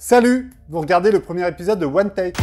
Salut! Vous regardez le premier épisode de One Take.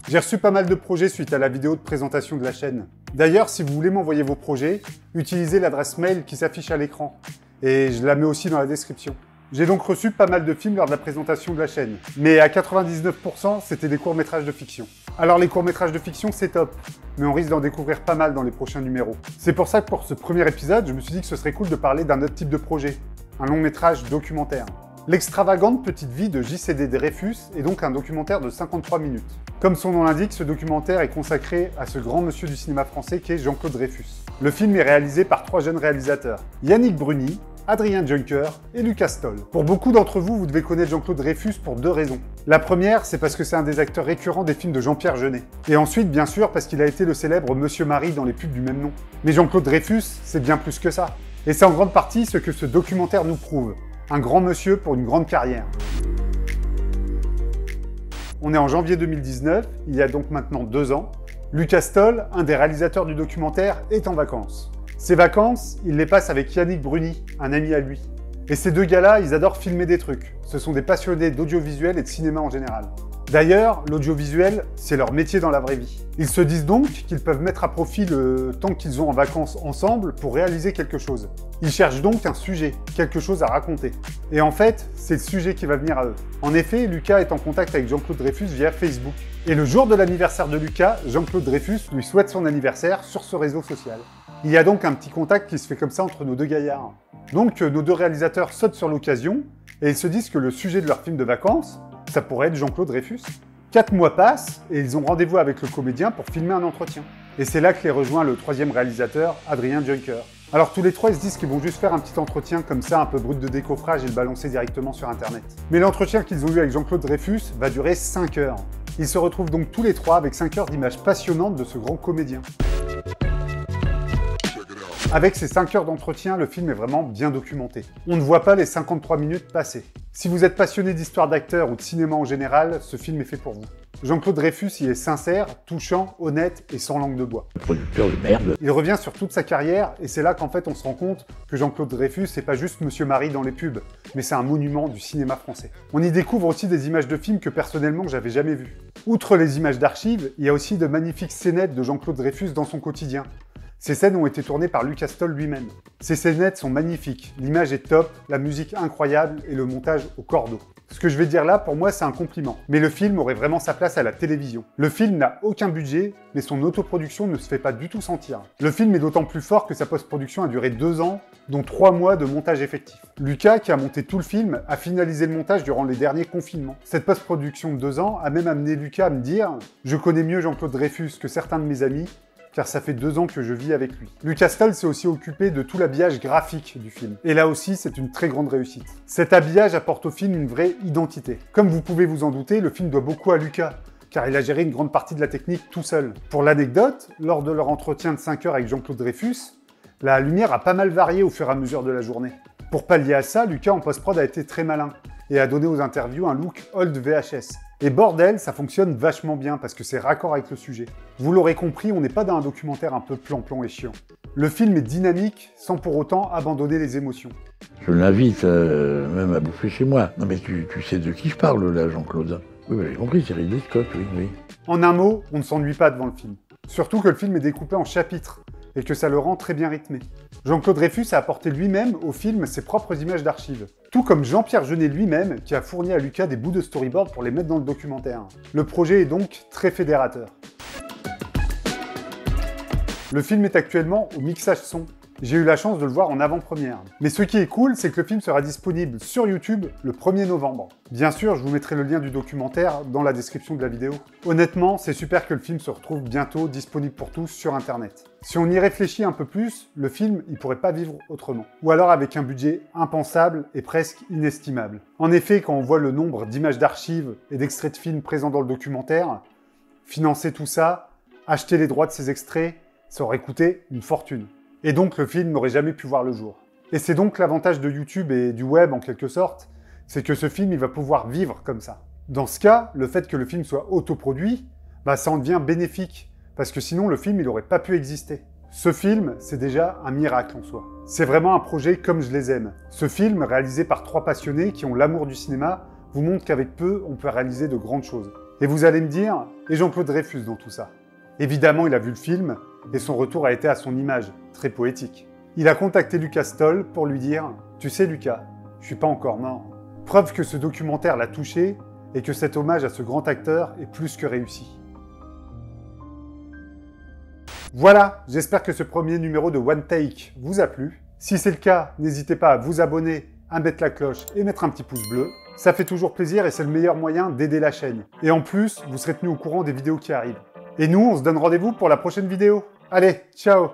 J'ai reçu pas mal de projets suite à la vidéo de présentation de la chaîne. D'ailleurs, si vous voulez m'envoyer vos projets, utilisez l'adresse mail qui s'affiche à l'écran. Et je la mets aussi dans la description. J'ai donc reçu pas mal de films lors de la présentation de la chaîne. Mais à 99%, c'était des courts-métrages de fiction. Alors les courts-métrages de fiction, c'est top. Mais on risque d'en découvrir pas mal dans les prochains numéros. C'est pour ça que pour ce premier épisode, je me suis dit que ce serait cool de parler d'un autre type de projet. Un long-métrage documentaire. L'extravagante petite vie de J.C.D. Dreyfus est donc un documentaire de 53 minutes. Comme son nom l'indique, ce documentaire est consacré à ce grand monsieur du cinéma français qu'est Jean-Claude Dreyfus. Le film est réalisé par 3 jeunes réalisateurs, Yannick Bruni, Adrien Juncker et Lucas Stoll. Pour beaucoup d'entre vous, vous devez connaître Jean-Claude Dreyfus pour 2 raisons. La première, c'est parce que c'est un des acteurs récurrents des films de Jean-Pierre Jeunet. Et ensuite, bien sûr, parce qu'il a été le célèbre Monsieur Marie dans les pubs du même nom. Mais Jean-Claude Dreyfus, c'est bien plus que ça. Et c'est en grande partie ce que ce documentaire nous prouve. Un grand monsieur pour une grande carrière. On est en janvier 2019, il y a donc maintenant 2 ans. Lucas Stoll, un des réalisateurs du documentaire, est en vacances. Ses vacances, il les passe avec Yannick Bruni, un ami à lui. Et ces 2 gars-là, ils adorent filmer des trucs. Ce sont des passionnés d'audiovisuel et de cinéma en général. D'ailleurs, l'audiovisuel, c'est leur métier dans la vraie vie. Ils se disent donc qu'ils peuvent mettre à profit le temps qu'ils ont en vacances ensemble pour réaliser quelque chose. Ils cherchent donc un sujet, quelque chose à raconter. Et en fait, c'est le sujet qui va venir à eux. En effet, Lucas est en contact avec Jean-Claude Dreyfus via Facebook. Et le jour de l'anniversaire de Lucas, Jean-Claude Dreyfus lui souhaite son anniversaire sur ce réseau social. Il y a donc un petit contact qui se fait comme ça entre nos 2 gaillards. Donc nos 2 réalisateurs sautent sur l'occasion et ils se disent que le sujet de leur film de vacances, ça pourrait être Jean-Claude Dreyfus. 4 mois passent et ils ont rendez-vous avec le comédien pour filmer un entretien. Et c'est là que les rejoint le 3e réalisateur, Adrien Juncker. Alors tous les 3 ils se disent qu'ils vont juste faire un petit entretien comme ça, un peu brut de décoffrage et le balancer directement sur internet. Mais l'entretien qu'ils ont eu avec Jean-Claude Dreyfus va durer 5 heures. Ils se retrouvent donc tous les 3 avec 5 heures d'images passionnantes de ce grand comédien. Avec ces 5 heures d'entretien, le film est vraiment bien documenté. On ne voit pas les 53 minutes passer. Si vous êtes passionné d'histoire d'acteurs ou de cinéma en général, ce film est fait pour vous. Jean-Claude Dreyfus y est sincère, touchant, honnête et sans langue de bois. Producteur de merde. Il revient sur toute sa carrière et c'est là qu'en fait on se rend compte que Jean-Claude Dreyfus c'est pas juste Monsieur Marie dans les pubs, mais c'est un monument du cinéma français. On y découvre aussi des images de films que personnellement j'avais jamais vues. Outre les images d'archives, il y a aussi de magnifiques scénettes de Jean-Claude Dreyfus dans son quotidien. Ces scènes ont été tournées par Lucas Stoll lui-même. Ces scénettes sont magnifiques, l'image est top, la musique incroyable et le montage au cordeau. Ce que je vais dire là, pour moi, c'est un compliment. Mais le film aurait vraiment sa place à la télévision. Le film n'a aucun budget, mais son autoproduction ne se fait pas du tout sentir. Le film est d'autant plus fort que sa post-production a duré 2 ans, dont 3 mois de montage effectif. Lucas, qui a monté tout le film, a finalisé le montage durant les derniers confinements. Cette post-production de 2 ans a même amené Lucas à me dire « Je connais mieux Jean-Claude Dreyfus que certains de mes amis, car ça fait 2 ans que je vis avec lui. » Lucas Stoll s'est aussi occupé de tout l'habillage graphique du film. Et là aussi, c'est une très grande réussite. Cet habillage apporte au film une vraie identité. Comme vous pouvez vous en douter, le film doit beaucoup à Lucas, car il a géré une grande partie de la technique tout seul. Pour l'anecdote, lors de leur entretien de 5 heures avec Jean-Claude Dreyfus, la lumière a pas mal varié au fur et à mesure de la journée. Pour pallier à ça, Lucas en post-prod a été très malin et a donné aux interviews un look old VHS. Et bordel, ça fonctionne vachement bien parce que c'est raccord avec le sujet. Vous l'aurez compris, on n'est pas dans un documentaire un peu plan-plan et chiant. Le film est dynamique sans pour autant abandonner les émotions. Je l'invite même à bouffer chez moi. Non mais tu sais de qui je parle là, Jean-Claude? Oui, j'ai compris, c'est Ridley Scott, oui. En un mot, on ne s'ennuie pas devant le film. Surtout que le film est découpé en chapitres et que ça le rend très bien rythmé. Jean-Claude Dreyfus a apporté lui-même au film ses propres images d'archives. Tout comme Jean-Pierre Jeunet lui-même, qui a fourni à Lucas des bouts de storyboard pour les mettre dans le documentaire. Le projet est donc très fédérateur. Le film est actuellement au mixage son. J'ai eu la chance de le voir en avant-première. Mais ce qui est cool, c'est que le film sera disponible sur YouTube le 1er novembre. Bien sûr, je vous mettrai le lien du documentaire dans la description de la vidéo. Honnêtement, c'est super que le film se retrouve bientôt disponible pour tous sur Internet. Si on y réfléchit un peu plus, le film, il pourrait pas vivre autrement. Ou alors avec un budget impensable et presque inestimable. En effet, quand on voit le nombre d'images d'archives et d'extraits de films présents dans le documentaire, financer tout ça, acheter les droits de ces extraits, ça aurait coûté une fortune. Et donc le film n'aurait jamais pu voir le jour. Et c'est donc l'avantage de YouTube et du web en quelque sorte, c'est que ce film il va pouvoir vivre comme ça. Dans ce cas, le fait que le film soit autoproduit, ça en devient bénéfique, parce que sinon le film il n'aurait pas pu exister. Ce film, c'est déjà un miracle en soi. C'est vraiment un projet comme je les aime. Ce film, réalisé par 3 passionnés qui ont l'amour du cinéma, vous montre qu'avec peu, on peut réaliser de grandes choses. Et vous allez me dire, et Jean-Claude Dreyfus dans tout ça? Évidemment, il a vu le film, et son retour a été à son image, très poétique. Il a contacté Lucas Stoll pour lui dire « Tu sais Lucas, je suis pas encore mort ». Preuve que ce documentaire l'a touché, et que cet hommage à ce grand acteur est plus que réussi. Voilà, j'espère que ce premier numéro de One Take vous a plu. Si c'est le cas, n'hésitez pas à vous abonner, à mettre la cloche et mettre un petit pouce bleu. Ça fait toujours plaisir et c'est le meilleur moyen d'aider la chaîne. Et en plus, vous serez tenu au courant des vidéos qui arrivent. Et nous, on se donne rendez-vous pour la prochaine vidéo. Allez, ciao!